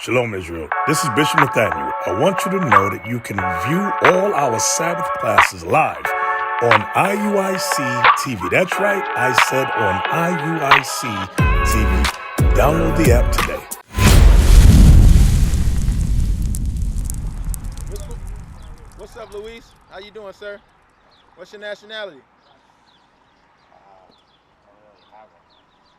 Shalom, Israel. This is Bishop Nathaniel. I want you to know that you can view all our Sabbath classes live on IUIC TV. That's right, I said on IUIC TV. Download the app today. What's up, Luis? How you doing, sir? What's your nationality?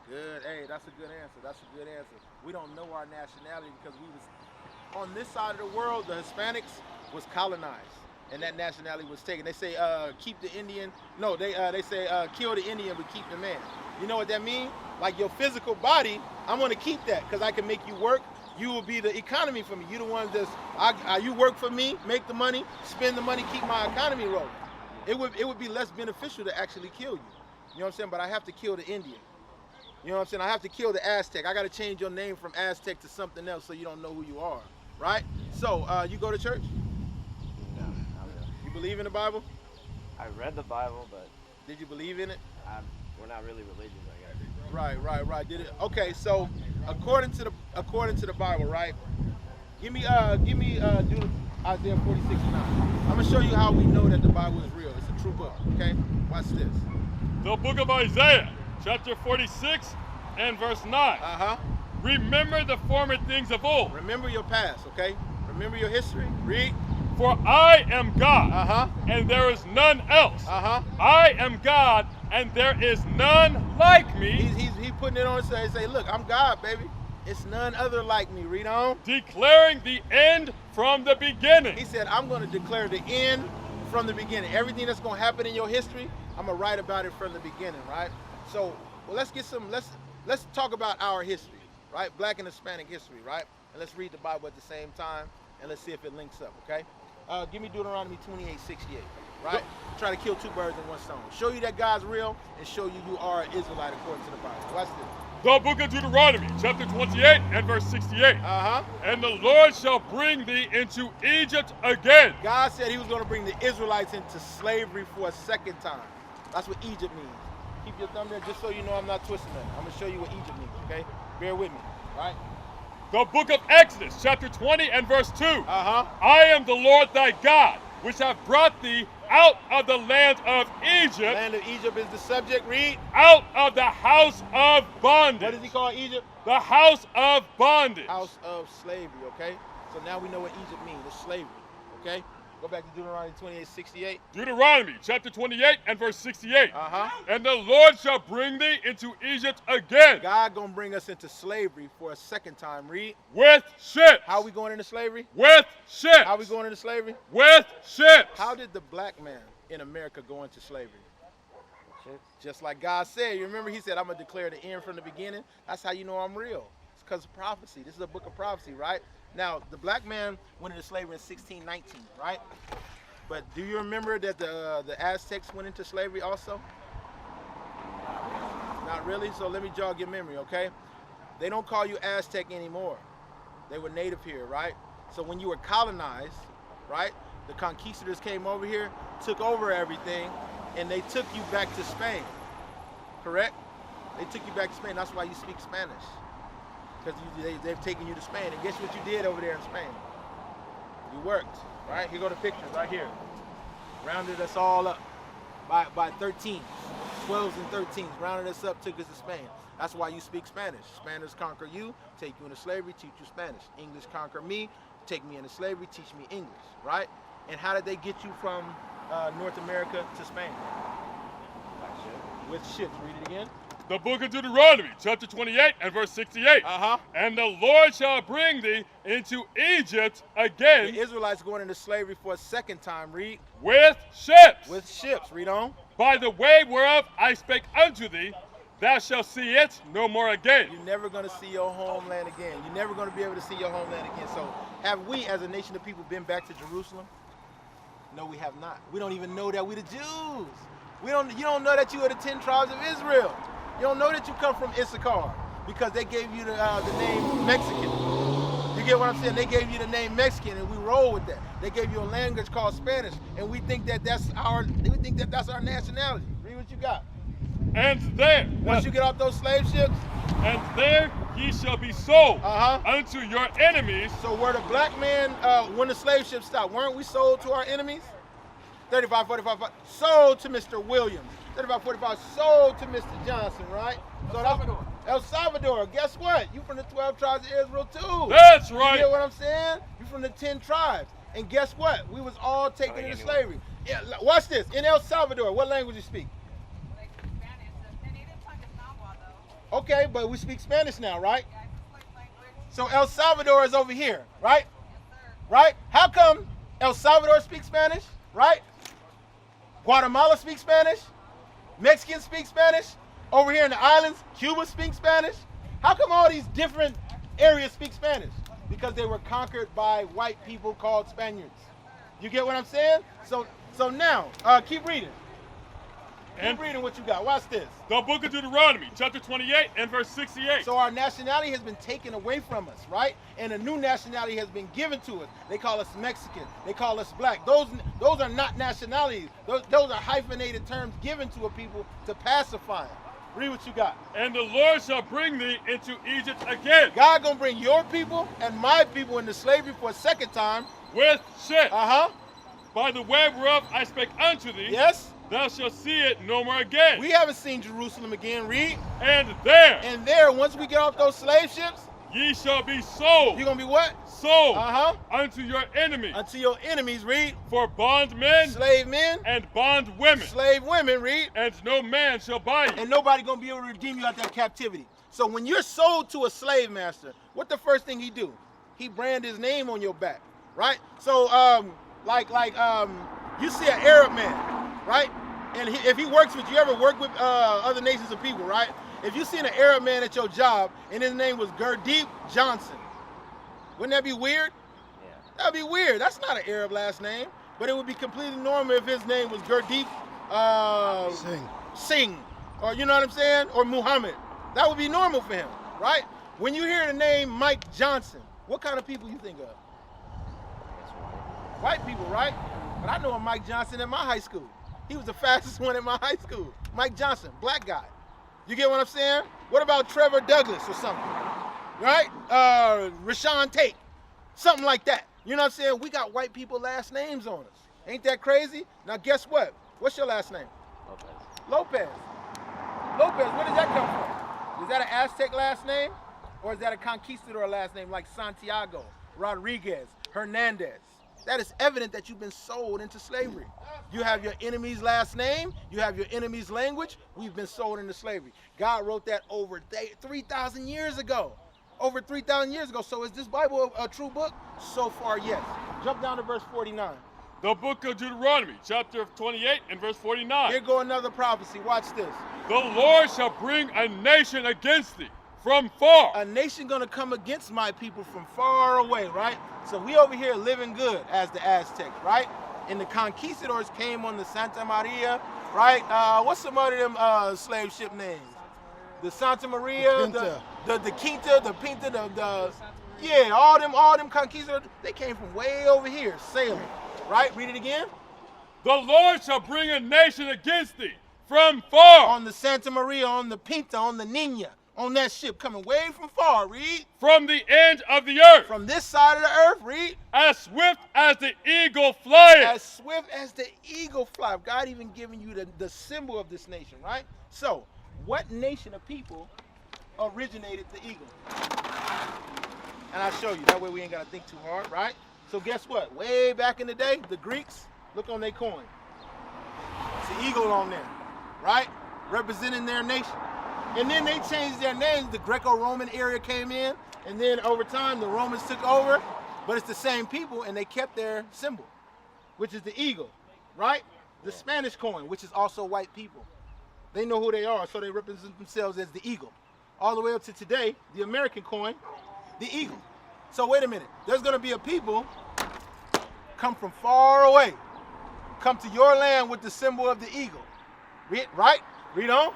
Good. Hey, that's a good answer. That's a good answer. We don't know our nationality because we was on this side of the world. The Hispanics was colonized, and that nationality was taken. They say keep the Indian. No, they say kill the Indian but keep the man. You know what that means? Like your physical body, I'm gonna keep that because I can make you work. You will be the economy for me. You the one that's you work for me, make the money, spend the money, keep my economy rolling. It would be less beneficial to actually kill you. You know what I'm saying? But I have to kill the Indian. You know what I'm saying? I have to kill the Aztec. I got to change your name from Aztec to something else so you don't know who you are, right? So, you go to church? No, not really. You believe in the Bible? I read the Bible, but Did you believe in it? we're not really religious, I guess. Right. Did it? Okay, so according to the Bible, right? Give me do Isaiah 46:9. I'm gonna show you how we know that the Bible is real. It's a true book. Okay, watch this. The book of Isaiah, chapter 46 and verse 9. Remember the former things of old. Remember your past, okay? Remember your history. Read. For I am God, and there is none else. I am God, and there is none like me. He putting it on his side. Say, look, I'm God, baby. It's none other like me. Read on. Declaring the end from the beginning. He said, I'm going to declare the end from the beginning. Everything that's going to happen in your history, I'm going to write about it from the beginning, right? So, well, let's talk about our history, right? Black and Hispanic history, right? And let's read the Bible at the same time, and let's see if it links up, okay? Give me Deuteronomy 28:68, right? Try to kill two birds with one stone. Show you that God's real, and show you you are an Israelite according to the Bible. Watch this. The book of Deuteronomy, chapter 28 and verse 68. And the Lord shall bring thee into Egypt again. God said he was going to bring the Israelites into slavery for a second time. That's what Egypt means. Keep your thumb there just so you know I'm not twisting that. I'm going to show you what Egypt means, okay? Bear with me, right? The book of Exodus, chapter 20 and verse 2. I am the Lord thy God, which have brought thee out of the land of Egypt. Land of Egypt is the subject. Read. Out of the house of bondage. What does he call Egypt? The house of bondage. House of slavery, okay? So now we know what Egypt means. It's slavery, okay? Go back to Deuteronomy 28:68. Deuteronomy chapter 28 and verse 68. And the Lord shall bring thee into Egypt again. God gonna bring us into slavery for a second time. Read. With ships. How are we going into slavery? With ships. How are we going into slavery? With ships. How did the black man in America go into slavery? Just like God said. You remember he said, I'm gonna declare the end from the beginning. That's how you know I'm real. It's because of prophecy. This is a book of prophecy, right? Now, the black man went into slavery in 1619, right? But do you remember that the Aztecs went into slavery also? Not really? So let me jog your memory, okay? They don't call you Aztec anymore. They were native here, right? So when you were colonized, right, the conquistadors came over here, took over everything, and they took you back to Spain, correct? They took you back to Spain. That's why you speak Spanish. Because they've taken you to Spain. And guess what you did over there in Spain? You worked, right? Here go the pictures right here. Rounded us all up by 13s, 12s and 13s. Rounded us up, took us to Spain. That's why you speak Spanish. Spaniards conquer you, take you into slavery, teach you Spanish. English conquer me, take me into slavery, teach me English, right? And how did they get you from North America to Spain? With ships. Read it again. The book of Deuteronomy, chapter 28 and verse 68. And the Lord shall bring thee into Egypt again. The Israelites going into slavery for a second time. Read. With ships. With ships. Read on. By the way whereof I spake unto thee, thou shalt see it no more again. You're never going to see your homeland again. You're never going to be able to see your homeland again. So have we as a nation of people been back to Jerusalem? No, we have not. We don't even know that we're the Jews. You don't know that you are the 10 tribes of Israel. You don't know that you come from Issachar because they gave you the name Mexican. You get what I'm saying? They gave you the name Mexican, and we roll with that. They gave you a language called Spanish, and we think that that's our nationality. Read what you got. And there. Once you get off those slave ships. And there ye shall be sold Uh-huh. unto your enemies. So were the black men, when the slave ship stopped, weren't we sold to our enemies? 35, 45, sold to Mr. Williams. 35, 45, sold to Mr. Johnson, right? So Salvador. El Salvador. Guess what? You from the 12 tribes of Israel too. That's right. You get what I'm saying? You from the 10 tribes. And guess what? We was all taken into slavery. Yeah, watch this. In El Salvador, what language you speak? Like Spanish. The native tongue is Nahua, though. Okay, but we speak Spanish now, right? Yeah, it's like language. So El Salvador is over here, right? Yes, sir. Right? How come El Salvador speaks Spanish, right? Guatemala speaks Spanish. Mexicans speak Spanish. Over here in the islands, Cuba speaks Spanish. How come all these different areas speak Spanish? Because they were conquered by white people called Spaniards. You get what I'm saying? So now, keep reading. Keep reading what you got. Watch this. The book of Deuteronomy, chapter 28 and verse 68. So our nationality has been taken away from us, right? And a new nationality has been given to us. They call us Mexican. They call us black. Those are not nationalities. Those are hyphenated terms given to a people to pacify them. Read what you got. And the Lord shall bring thee into Egypt again God gonna bring your people and my people into slavery for a second time. with ships. Uh-huh. By the way whereof I spake unto thee, Yes? thou shalt see it no more again. We haven't seen Jerusalem again. Read. And there And there, once we get off those slave ships, ye shall be sold, you're gonna be what? sold Uh-huh. unto your enemies Unto your enemies, read. for bondmen Slave men, and bondwomen, slave women, read. and no man shall buy you. And nobody gonna be able to redeem you out that captivity. So when you're sold to a slave master, what the first thing he do? He brand his name on your back, right? So you see an Arab man, right? And if he works with you, ever work with other nations of people, right? If you seen an Arab man at your job and his name was Gurdeep Johnson, wouldn't that be weird? Yeah. That'd be weird. That's not an Arab last name, but it would be completely normal if his name was Gurdeep Singh, or you know what I'm saying, or Muhammad. That would be normal for him, right? When you hear the name Mike Johnson, what kind of people you think of? White people, right? But I know a Mike Johnson at my high school. He was the fastest one at my high school. Mike Johnson, black guy. You get what I'm saying? What about Trevor Douglas or something? Right? Rashawn Tate. Something like that. You know what I'm saying? We got white people last names on us. Ain't that crazy? Now guess what? What's your last name? Lopez. Lopez, where did that come from? Is that an Aztec last name? Or is that a conquistador last name like Santiago, Rodriguez, Hernandez? That is evident that you've been sold into slavery. You have your enemy's last name, you have your enemy's language, we've been sold into slavery. God wrote that over 3,000 years ago. Over 3,000 years ago. So is this Bible a true book? So far, yes. Jump down to verse 49. The book of Deuteronomy, chapter 28 and verse 49. Here go another prophecy. Watch this. The Lord shall bring a nation against thee from far. A nation gonna come against my people from far away, right? So we over here living good as the Aztecs, right? And the conquistadors came on the Santa Maria, right? What's some of them slave ship names? The Santa Maria, the Quinta, the Pinta, yeah, all them conquistadors, they came from way over here, sailing, right? Read it again. The Lord shall bring a nation against thee from far. On the Santa Maria, on the Pinta, on the Nina, on that ship coming way from far, read. From the end of the earth. From this side of the earth, read. As swift as the eagle flieth. As swift as the eagle fly. God even giving you the symbol of this nation, right? So, what nation of people originated the eagle? And I'll show you. That way we ain't got to think too hard, right? So guess what? Way back in the day, the Greeks, look on their coin. It's an eagle on there, right? Representing their nation. And then they changed their names. The Greco-Roman area came in, and then over time the Romans took over, but it's the same people, and they kept their symbol, which is the eagle, right? The Spanish coin, which is also white people. They know who they are, so they represent themselves as the eagle. All the way up to today, the American coin, the eagle. So wait a minute, there's gonna be a people come from far away, come to your land with the symbol of the eagle. Right? Read on.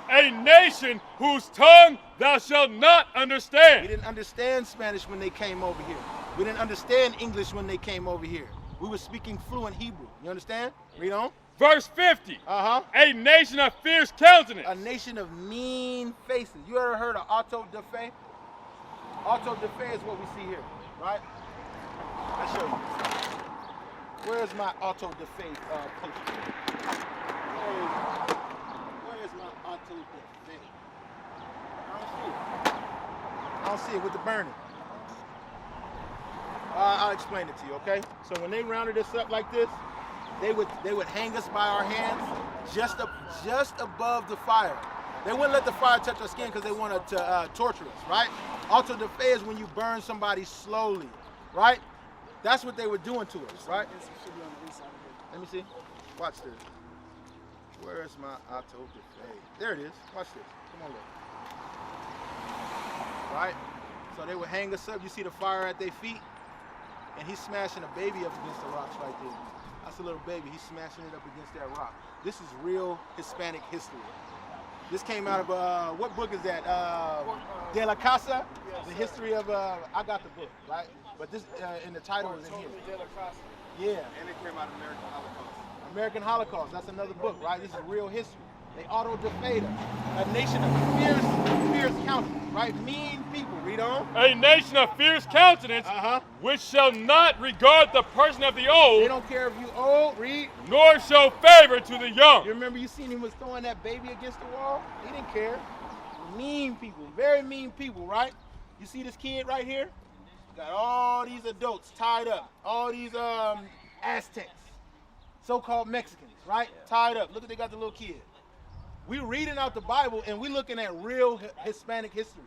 A nation whose tongue thou shalt not understand. We didn't understand Spanish when they came over here. We didn't understand English when they came over here. We were speaking fluent Hebrew. You understand? Read on. Verse 50. Uh-huh. A nation of fierce countenance. A nation of mean faces. You ever heard of auto da fe? Auto-da-fe is what we see here, right? I'll show you. Where's my auto-da-fe poster? Where's my auto-da-fe? I don't see it with the burning. I'll explain it to you, okay? So when they rounded us up like this, they would hang us by our hands just above the fire. They wouldn't let the fire touch our skin because they wanted to torture us, right? Auto-da-fe is when you burn somebody slowly, right? That's what they were doing to us, right? Let me see. Watch this. Where is my auto-da-fe? There it is. Watch this. Come on, look. Right? So they would hang us up. You see the fire at their feet? And he's smashing a baby up against the rocks right there. That's a little baby. He's smashing it up against that rock. This is real Hispanic history. This came out of, what book is that? De la Casa? The history of, I got the book, right? But this, in the title is in here. Yeah. And it came out of American Holocaust. American Holocaust, that's another book, right? This is real history. They auto-da-fe us. A nation of fierce countenance, right? Mean people. Read on. A nation of fierce countenance, which shall not regard the person of the They old, don't care if you old, read. nor show favor to the young. You remember you seen him was throwing that baby against the wall? He didn't care. Mean people, very mean people, right? You see this kid right here? Got all these adults tied up. All these Aztecs, so-called Mexicans, right? Tied up. Look at they got the little kid. We reading out the Bible and we looking at real Hispanic history.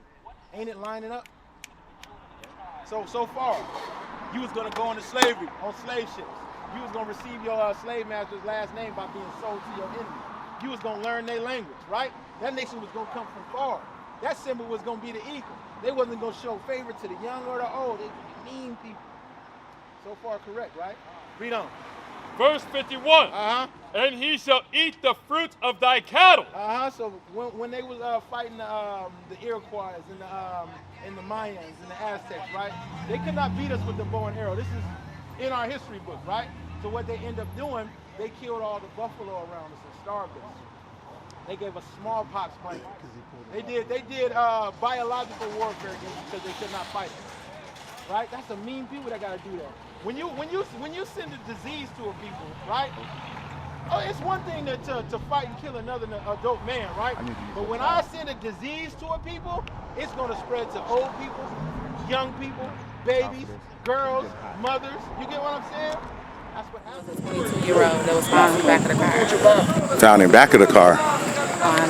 Ain't it lining up? So far, you was gonna go into slavery on slave ships. You was gonna receive your slave master's last name by being sold to your enemy. You was gonna learn their language, right? That nation was gonna come from far. That symbol was gonna be the eagle. They wasn't gonna show favor to the young or the old. They could be mean people. So far correct, right? Read on. Verse 51. And he shall eat the fruit of thy cattle. So when they was fighting the Iroquois and the Mayans and the Aztecs, right? They could not beat us with the bow and arrow. This is in our history book, right? So what they end up doing, they killed all the buffalo around us and starved us. They gave us smallpox blanket. They did biological warfare against us because they could not fight us. Right? That's the mean people that gotta do that. When you send a disease to a people, right? Oh, it's one thing to fight and kill another adult man, right? But when I send a disease to a people, it's gonna spread to old people, young people, babies, girls, mothers. You get what I'm saying? That's what happened. 22-year-old that was found in the back of the car. Found in the back of the car.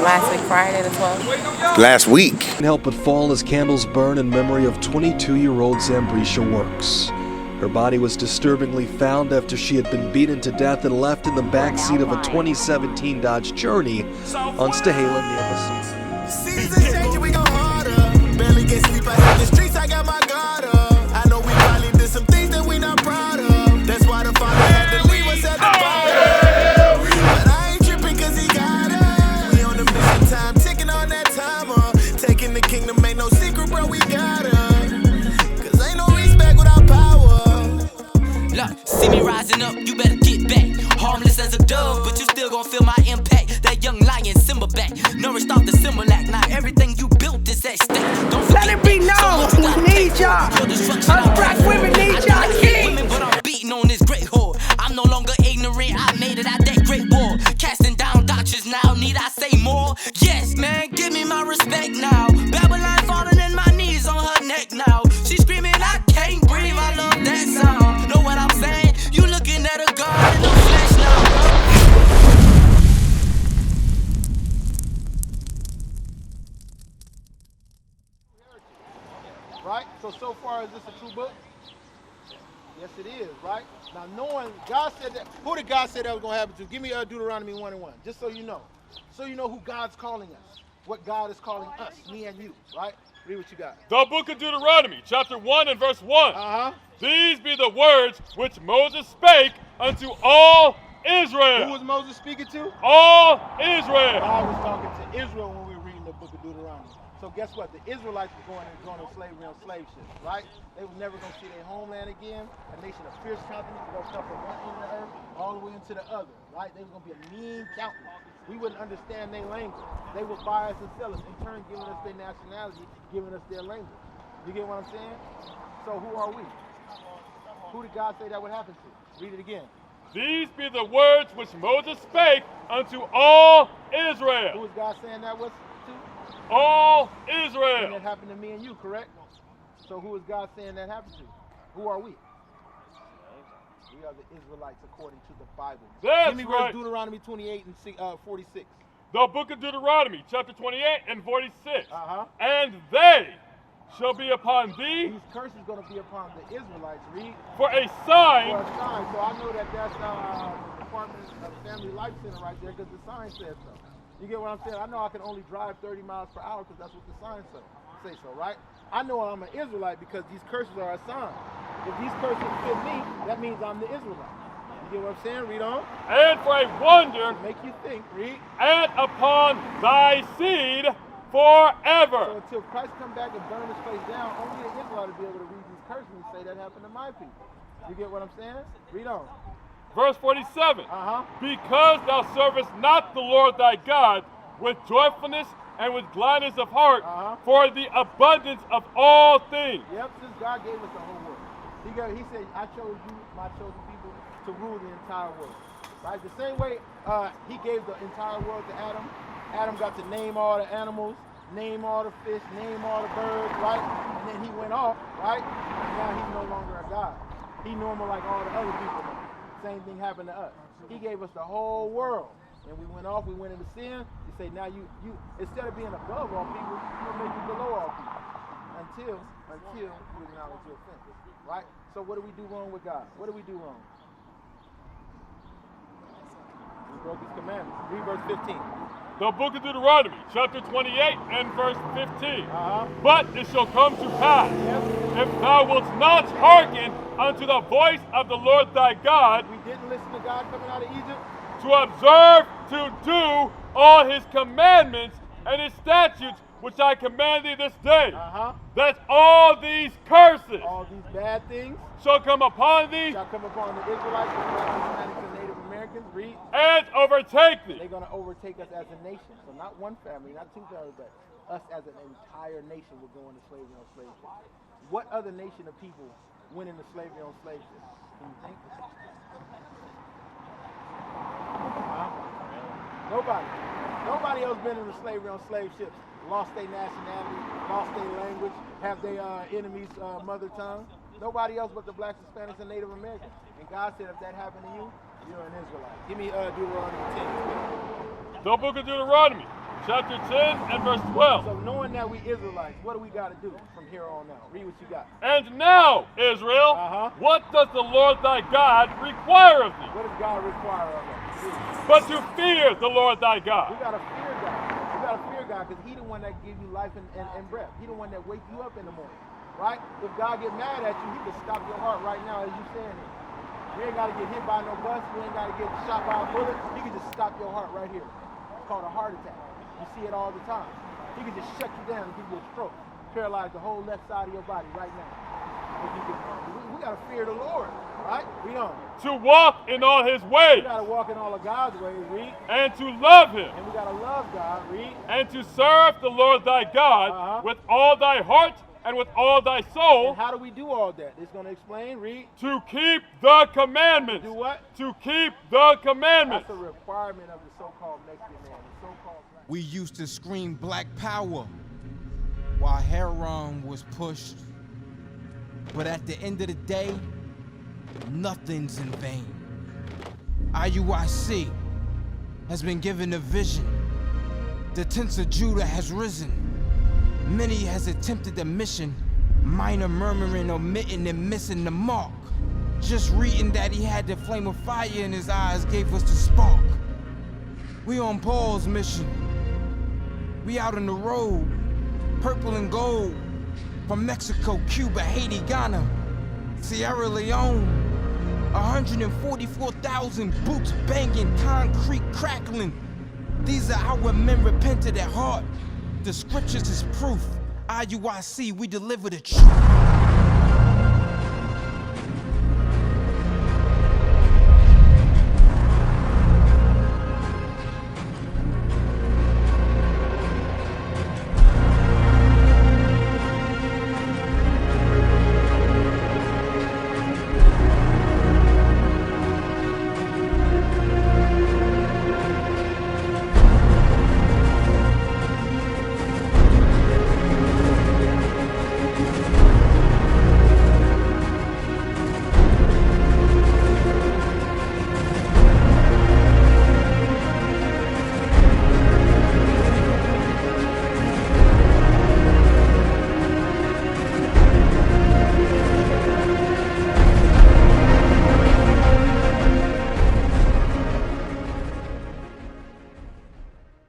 Last week, Friday the 12th. Last week. Can't help but fall as candles burn in memory of 22-year-old Zambrisha Works. Her body was disturbingly found after she had been beaten to death and left in the backseat of a 2017 Dodge Journey on Stahala near the Season changing, we go harder. Barely get sleep, I hit the streets, I got my guard up. I know we probably did some things that we not proud of. That's why the father had to leave us at the bottom. But I ain't tripping cause he got us. We on the mission time, ticking on that timer. Taking the kingdom, ain't no secret, bro, we got us. Cause ain't no respect without power. Look, see me rising up, you better get back. Harmless as a dove, but you still gon' feel my impact. That young lion, Simba back. Nourished off the Similac. Now everything you built is at stake. Don't forget let it be known, we need y'all. Us black women need y'all king. But I'm beating on this great whore. I'm no longer ignorant, I made it out that great war. Casting down doctrines now, need I say more? Yes, man, give me my respect now. Babylon falling in my knees on her neck now. She screaming, I can't breathe, I love that sound. Know what I'm saying? You looking at a God in the flesh now. Right? So far, is this a true book? Yes, it is, right? Now, knowing God said that, who did God say that was going to happen to? Give me Deuteronomy 1:1, just so you know. So you know who God's calling us, what God is calling us, me and you, right? Read what you got. The book of Deuteronomy, chapter 1 and verse 1. These be the words which Moses spake unto all Israel. Who was Moses speaking to? All Israel. God was talking to Israel when we were reading the book of Deuteronomy. So guess what? The Israelites were going on slavery on slave ships, right? They were never going to see their homeland again. A nation of fierce countenance was going to come from one end of the earth all the way into the other, right? They were going to be a mean countenance. We wouldn't understand their language. They would buy us and sell us, in turn giving us their nationality, giving us their language. You get what I'm saying? So who are we? Who did God say that would happen to? Read it again. These be the words which Moses spake unto all Israel. Who is God saying that was to? All And Israel. that happened to me and you, correct? So who is God saying that happened to? Who are we? We are the Israelites according to the Bible. That's Give me right. verse Deuteronomy 28 and 46. The book of Deuteronomy, chapter 28 and 46. Uh-huh. And they shall be upon thee These curses going to be upon the Israelites. Read. for a sign. For a sign. So I know that that's the Department of Family Life Center right there because the sign says so. You get what I'm saying? I know I can only drive 30 miles per hour because that's what the sign say so, right? I know I'm an Israelite because these curses are a sign. If these curses fit me, that means I'm the Israelite. You get what I'm saying? Read on. And for a wonder, To make you think. Read. and upon thy seed forever. So until Christ come back and burn this place down, only the Israelite will be able to read these curses and say that happened to my people. You get what I'm saying? Read on. Verse 47. Uh-huh. Because thou servest not the Lord thy God with joyfulness and with gladness of heart for the abundance of all things. Yep, since God gave us the whole world. He said, I chose you, my chosen people, to rule the entire world. Right? The same way he gave the entire world to Adam. Adam got to name all the animals, name all the fish, name all the birds, right? And then he went off, right? And now he's no longer a God. He normal like all the other people now. Same thing happened to us. He gave us the whole world. And we went off, we went into sin. He said, now you instead of being above all people, you'll make you below all people. Until you acknowledge your offense. Right? So what do we do wrong with God? What do we do wrong? We broke his commandments. Read verse 15. The book of Deuteronomy, chapter 28 and verse 15. Uh-huh. But it shall come to pass, Yes. if thou wilt not hearken unto the voice of the Lord thy God, We didn't listen to God coming out of Egypt. to observe to do all his commandments and his statutes which I command thee this day, Uh-huh. that all these curses All these bad things shall come upon thee shall come upon the Israelites, the Hispanics, and Native Americans. Read. and overtake thee. They're going to overtake us as a nation. So not one family, not two families, but us as an entire nation will go into slavery on slave ships. What other nation of people went into slavery on slave ships? Can you think? Nobody. Nobody else been into slavery on slave ships. Lost their nationality, lost their language, have their enemies' mother tongue. Nobody else but the blacks, Hispanics, and Native Americans. And God said, if that happened to you, you're an Israelite. Give me Deuteronomy 10. The book of Deuteronomy, chapter 10 and verse 12. So knowing that we Israelites, what do we got to do from here on out? Read what you got. And now, Israel, Uh-huh. what does the Lord thy God require of thee? What does God require of us? But to fear the Lord thy We God. got to fear God. We got to fear God because He the one that gives you life and breath. He the one that wakes you up in the morning, right? If God get mad at you, He can stop your heart right now as you stand here. You ain't got to get hit by no bus. You ain't got to get shot by a bullet. He can just stop your heart right here. It's called a heart attack. You see it all the time. He can just shut you down and give you a stroke. Paralyze the whole left side of your body right now. If you we got to fear the Lord, right? Read on. To walk in all his ways. We got to walk in all of God's ways, read. And to love him. And we got to love God, read. And to serve the Lord thy God with all thy heart and with all thy soul. And how do we do all that? It's going to explain, read. To keep the commandments. Do what? To keep the commandments. That's a requirement of the so-called Mexican man, the so-called black. We used to scream black power while Heron was pushed. But at the end of the day, nothing's in vain. IUIC has been given a vision. The tents of Judah has risen. Many has attempted the mission, minor murmuring, omitting, and missing the mark. Just reading that he had the flame of fire in his eyes gave us the spark. We on Paul's mission. We out on the road, purple and gold, from Mexico, Cuba, Haiti, Ghana, Sierra Leone. 144,000 boots banging, concrete crackling. These are our men repented at heart. The scriptures is proof. IUIC, we deliver the truth.